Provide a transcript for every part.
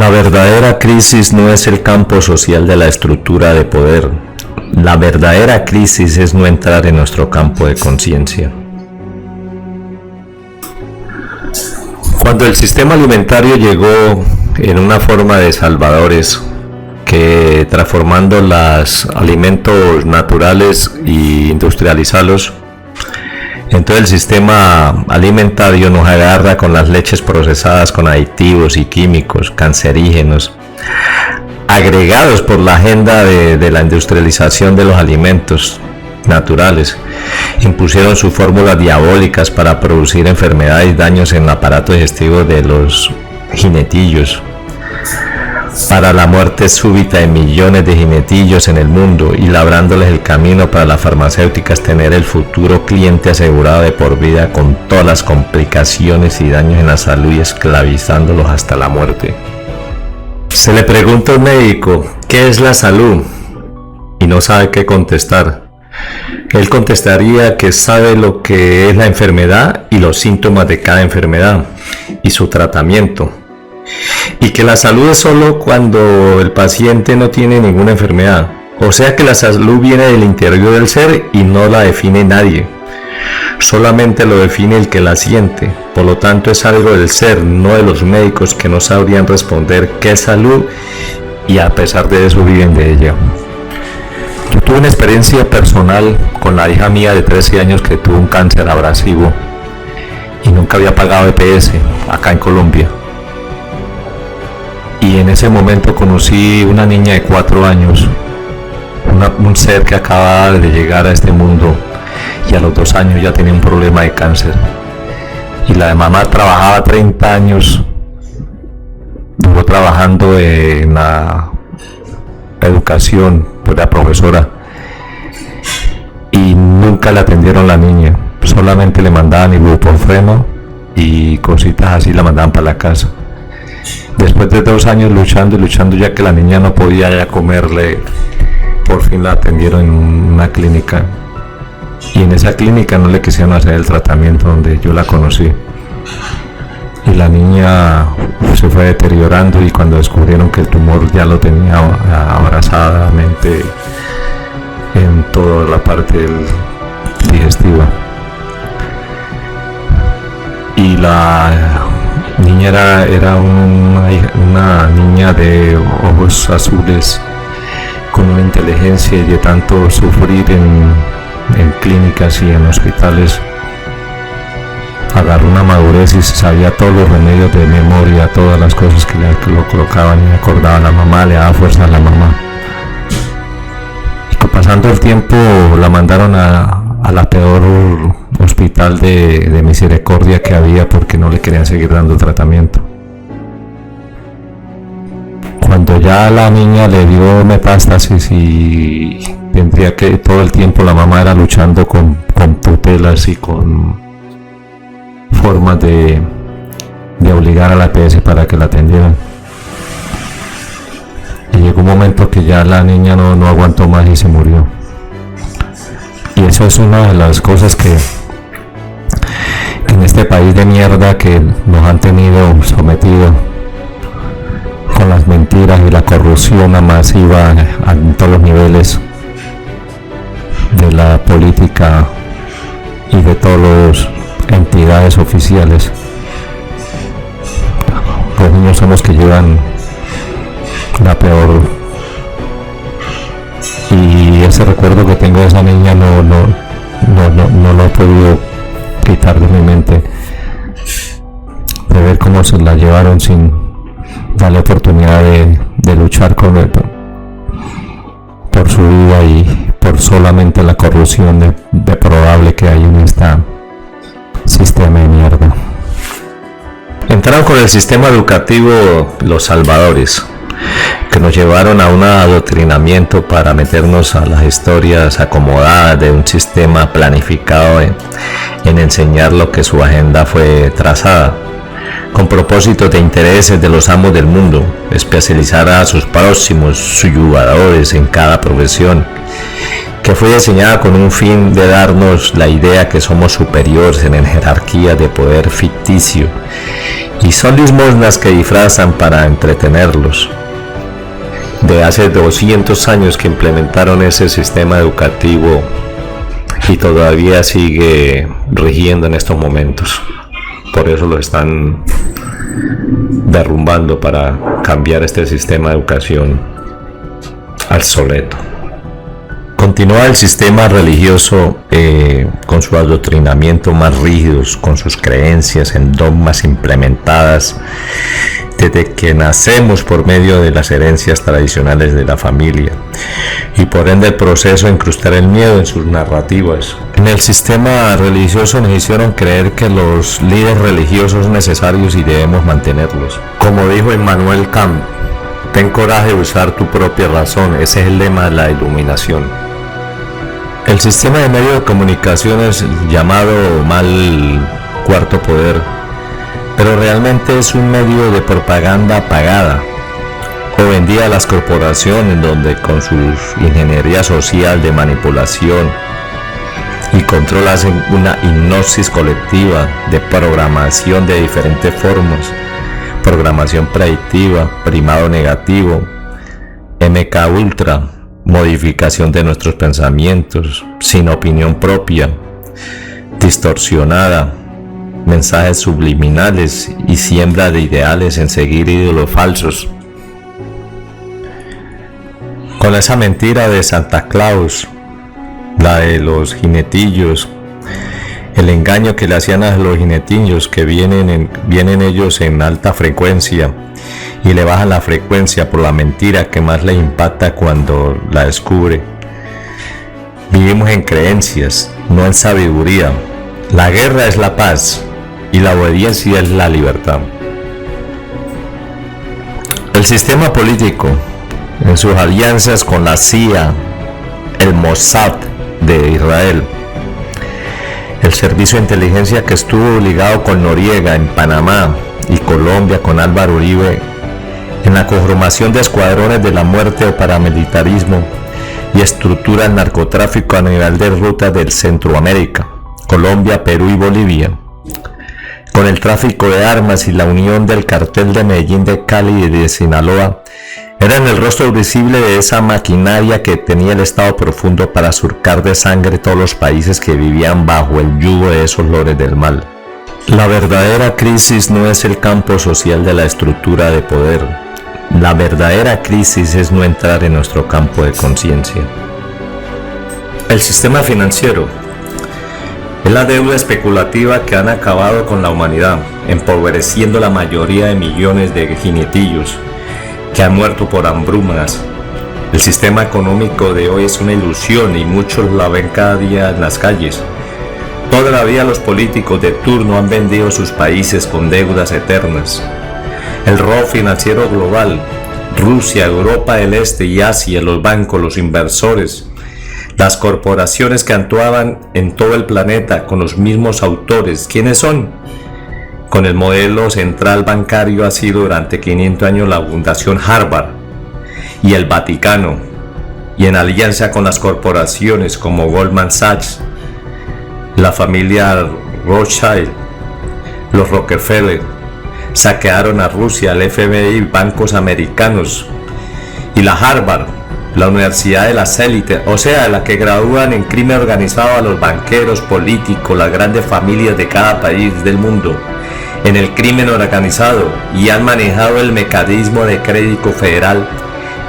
La verdadera crisis no es el campo social de la estructura de poder. La verdadera crisis es no entrar en nuestro campo de conciencia. Cuando el sistema alimentario llegó en una forma de salvadores, que transformando los alimentos naturales e industrializarlos, entonces el sistema alimentario nos agarra con las leches procesadas con aditivos y químicos cancerígenos, agregados por la agenda de la industrialización de los alimentos naturales. Impusieron sus fórmulas diabólicas para producir enfermedades y daños en el aparato digestivo de los jinetillos, para la muerte súbita de millones de jinetillos en el mundo y labrándoles el camino para las farmacéuticas tener el futuro cliente asegurado de por vida, con todas las complicaciones y daños en la salud, y esclavizándolos hasta la muerte. Se le pregunta a un médico ¿qué es la salud? Y no sabe qué contestar. Él contestaría que sabe lo que es la enfermedad y los síntomas de cada enfermedad y su tratamiento, y que la salud es solo cuando el paciente no tiene ninguna enfermedad. O sea que la salud viene del interior del ser y no la define nadie, solamente lo define el que la siente. Por lo tanto es algo del ser, no de los médicos, que no sabrían responder qué es salud, y a pesar de eso viven de ella. Yo tuve una experiencia personal con la hija mía de 13 años que tuvo un cáncer abrasivo y nunca había pagado EPS acá en Colombia. Y en ese momento conocí una niña de 4 años, un ser que acababa de llegar a este mundo, y a los 2 años ya tenía un problema de cáncer. Y la de mamá trabajaba 30 años, duró trabajando en la educación, pues la profesora, y nunca le atendieron la niña, solamente le mandaban ibuprofeno y cositas así, la mandaban para la casa. Después de 2 años luchando y luchando, ya que la niña no podía ya comerle, por fin la atendieron en una clínica, y en esa clínica no le quisieron hacer el tratamiento donde yo la conocí, y la niña se fue deteriorando, y cuando descubrieron que el tumor ya lo tenía abrazadamente en toda la parte digestiva, y la niña era una niña de ojos azules, con una inteligencia, y de tanto sufrir en clínicas y en hospitales, agarró una madurez y sabía todos los remedios de memoria, todas las cosas que lo colocaban, y acordaba a la mamá, le daba fuerza a la mamá. Y pasando el tiempo la mandaron a la peor hospital de misericordia que había, porque no le querían seguir dando tratamiento. Cuando ya la niña le dio metástasis y tendría que todo el tiempo, la mamá era luchando con tutelas y con formas de obligar a la EPS para que la atendieran, y llegó un momento que ya la niña no aguantó más y se murió. Y eso es una de las cosas que en este país de mierda que nos han tenido sometidos, con las mentiras y la corrupción masiva en todos los niveles de la política y de todas las entidades oficiales. Los niños son los que llevan la peor, y ese recuerdo que tengo de esa niña no lo he podido quitar de mi mente, de ver cómo se la llevaron sin darle oportunidad de luchar por su vida, y por solamente la corrupción deplorable que hay en este sistema de mierda. Entraron con el sistema educativo los salvadores, que nos llevaron a un adoctrinamiento para meternos a las historias acomodadas de un sistema planificado en enseñar lo que su agenda fue trazada, con propósitos de intereses de los amos del mundo, especializar a sus próximos subyugadores en cada profesión, que fue diseñada con un fin de darnos la idea que somos superiores en jerarquía de poder ficticio, Y son limosnas que disfrazan para entretenerlos. De hace 200 años que implementaron ese sistema educativo y todavía sigue rigiendo en estos momentos. Por eso lo están derrumbando para cambiar este sistema de educación obsoleto. Continúa el sistema religioso con su adoctrinamiento más rígidos, con sus creencias en dogmas implementadas desde que nacemos por medio de las herencias tradicionales de la familia y por ende el proceso de incrustar el miedo en sus narrativas. En el sistema religioso nos hicieron creer que los líderes religiosos son necesarios y debemos mantenerlos. Como dijo Immanuel Kant, ten coraje de usar tu propia razón, ese es el lema de la iluminación. El sistema de medios de comunicación es llamado mal cuarto poder, pero realmente es un medio de propaganda pagada o vendida a las corporaciones, donde con su ingeniería social de manipulación y control hacen una hipnosis colectiva de programación de diferentes formas: programación predictiva, primado negativo, MK Ultra, modificación de nuestros pensamientos sin opinión propia, distorsionada, mensajes subliminales y siembra de ideales en seguir ídolos falsos. Con esa mentira de Santa Claus, la de los jinetillos, el engaño que le hacían a los jinetillos, que vienen ellos en alta frecuencia y le bajan la frecuencia por la mentira que más les impacta cuando la descubre. Vivimos en creencias, no en sabiduría. La guerra es la paz y la obediencia es la libertad. El sistema político, en sus alianzas con la CIA, el Mossad de Israel, el servicio de inteligencia que estuvo ligado con Noriega en Panamá y Colombia con Álvaro Uribe, en la conformación de escuadrones de la muerte o paramilitarismo y estructura del narcotráfico a nivel de rutas del Centroamérica, Colombia, Perú y Bolivia, con el tráfico de armas y la unión del cartel de Medellín, de Cali y de Sinaloa, eran el rostro visible de esa maquinaria que tenía el Estado profundo para surcar de sangre todos los países que vivían bajo el yugo de esos lores del mal. La verdadera crisis no es el campo social de la estructura de poder. La verdadera crisis es no entrar en nuestro campo de conciencia. El sistema financiero es la deuda especulativa que han acabado con la humanidad, empobreciendo la mayoría de millones de jinetillos que han muerto por hambrunas. El sistema económico de hoy es una ilusión y muchos la ven cada día en las calles. Toda la vida los políticos de turno han vendido sus países con deudas eternas. El robo financiero global, Rusia, Europa del Este y Asia, los bancos, los inversores, las corporaciones que actuaban en todo el planeta con los mismos autores. ¿Quiénes son? Con el modelo central bancario ha sido durante 500 años la Fundación Harvard y el Vaticano, y en alianza con las corporaciones como Goldman Sachs, la familia Rothschild, los Rockefeller, saquearon a Rusia, el FBI, bancos americanos, y la Harvard, la universidad de las élites, o sea, la que gradúan en crimen organizado a los banqueros, políticos, las grandes familias de cada país del mundo, en el crimen organizado, y han manejado el mecanismo de crédito federal,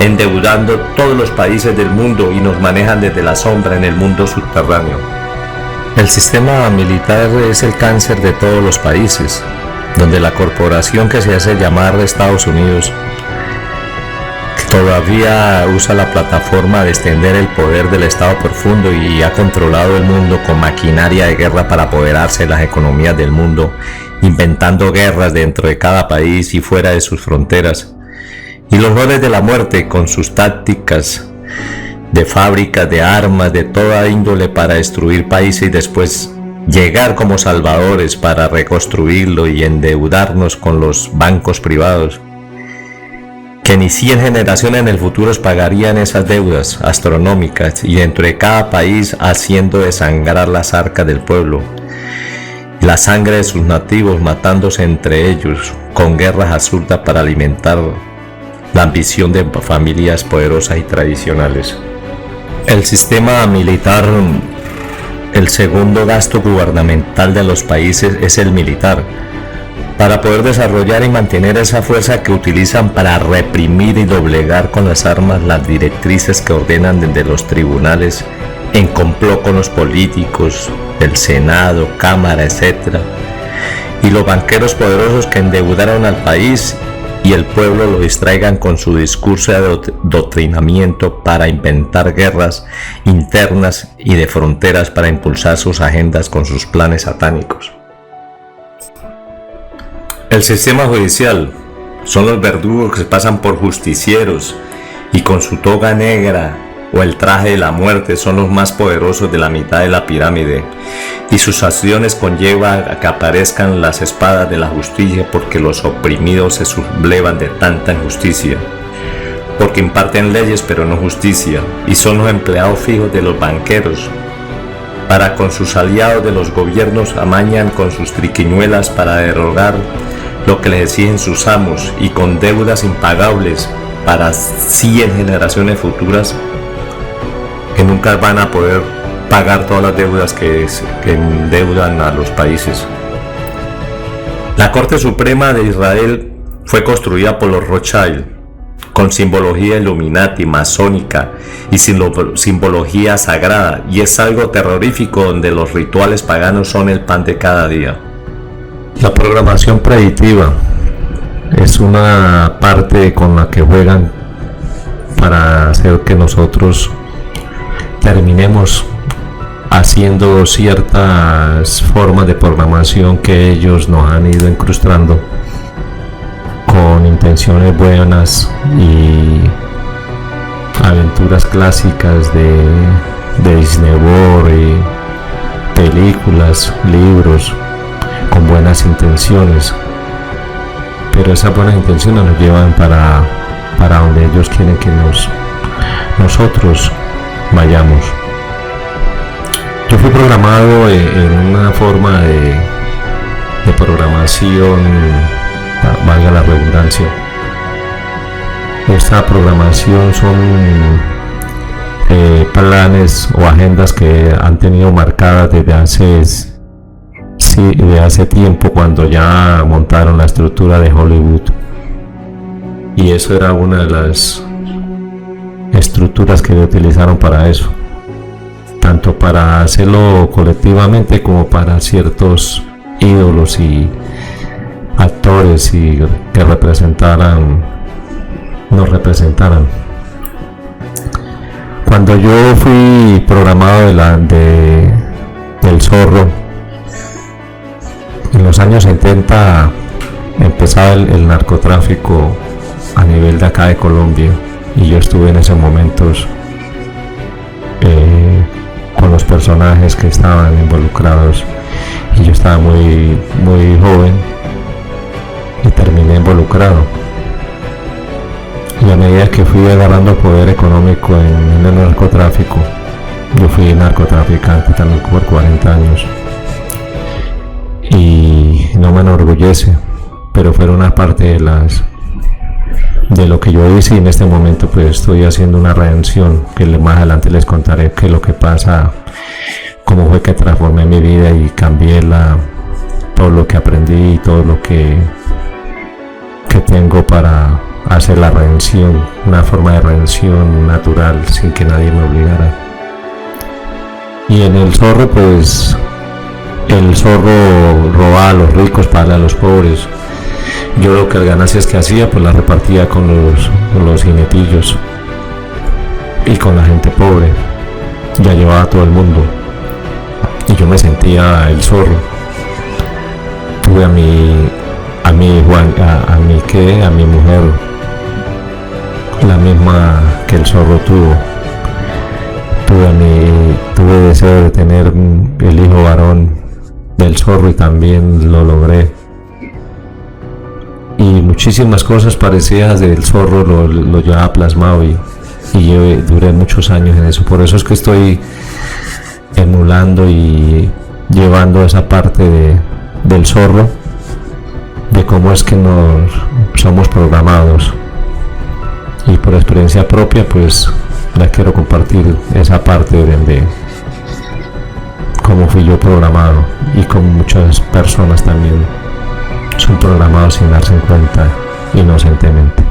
endeudando todos los países del mundo, y nos manejan desde la sombra en el mundo subterráneo. El sistema militar es el cáncer de todos los países, donde la corporación que se hace llamar Estados Unidos todavía usa la plataforma de extender el poder del Estado profundo y ha controlado el mundo con maquinaria de guerra para apoderarse de las economías del mundo, inventando guerras dentro de cada país y fuera de sus fronteras, y los roles de la muerte con sus tácticas de fábricas de armas de toda índole para destruir países y después llegar como salvadores para reconstruirlo y endeudarnos con los bancos privados, que ni 100 generaciones en el futuro pagarían esas deudas astronómicas, y dentro de cada país haciendo desangrar las arcas del pueblo. la sangre de sus nativos matándose entre ellos con guerras absurdas para alimentar la ambición de familias poderosas y tradicionales. El sistema militar, el segundo gasto gubernamental de los países es el militar, para poder desarrollar y mantener esa fuerza que utilizan para reprimir y doblegar con las armas las directrices que ordenan desde los tribunales en complot con los políticos, el Senado, Cámara, etc. Y los banqueros poderosos que endeudaron al país y el pueblo lo distraigan con su discurso de doctrinamiento para inventar guerras internas y de fronteras para impulsar sus agendas con sus planes satánicos. El sistema judicial son los verdugos que se pasan por justicieros y con su toga negra o el traje de la muerte son los más poderosos de la mitad de la pirámide, y sus acciones conllevan a que aparezcan las espadas de la justicia porque los oprimidos se sublevan de tanta injusticia, porque imparten leyes pero no justicia, y son los empleados fijos de los banqueros, para con sus aliados de los gobiernos amañan con sus triquiñuelas para derogar lo que les exigen sus amos, y con deudas impagables para 100 generaciones futuras que nunca van a poder pagar todas las deudas que endeudan a los países. La Corte Suprema de Israel fue construida por los Rothschild, con simbología Illuminati, masónica y simbología sagrada, y es algo terrorífico donde los rituales paganos son el pan de cada día. La programación predictiva es una parte con la que juegan para hacer que nosotros terminemos haciendo ciertas formas de programación que ellos nos han ido incrustando con intenciones buenas y aventuras clásicas de Disney World y películas, libros con buenas intenciones, pero esas buenas intenciones nos llevan para donde ellos quieren que nosotros vayamos. Yo fui programado en una forma de programación, valga la redundancia. Esta programación son planes o agendas que han tenido marcadas desde hace tiempo, cuando ya montaron la estructura de Hollywood, y eso era una de las estructuras que utilizaron para eso, tanto para hacerlo colectivamente como para ciertos ídolos y actores y que nos representaran. Cuando yo fui programado del Zorro, en los años 70 empezaba el narcotráfico a nivel de acá de Colombia, y yo estuve en esos momentos con los personajes que estaban involucrados, y yo estaba muy, muy joven y terminé involucrado. Y a medida que fui agarrando poder económico en el narcotráfico, yo fui narcotraficante también por 40 años, y no me enorgullece, pero fueron una parte de lo que yo hice, y en este momento pues estoy haciendo una redención que más adelante les contaré qué es lo que pasa, cómo fue que transformé mi vida y cambié todo lo que aprendí y todo lo que tengo para hacer la redención, una forma de redención natural sin que nadie me obligara. Y en el Zorro, pues el Zorro robaba a los ricos para darle a los pobres. Yo lo que las ganancias que hacía pues las repartía con los jinetillos y con la gente pobre, ya llevaba a todo el mundo, y yo me sentía el Zorro. Tuve a mi mujer, la misma que el Zorro tuvo. Tuve deseo de tener el hijo varón del Zorro, y también lo logré. Y muchísimas cosas parecidas del Zorro lo llevaba plasmado, y yo duré muchos años en eso. Por eso es que estoy emulando y llevando esa parte del zorro, de cómo es que nos somos programados, y por experiencia propia pues la quiero compartir esa parte de cómo fui yo programado, y como muchas personas también son programados sin darse cuenta inocentemente.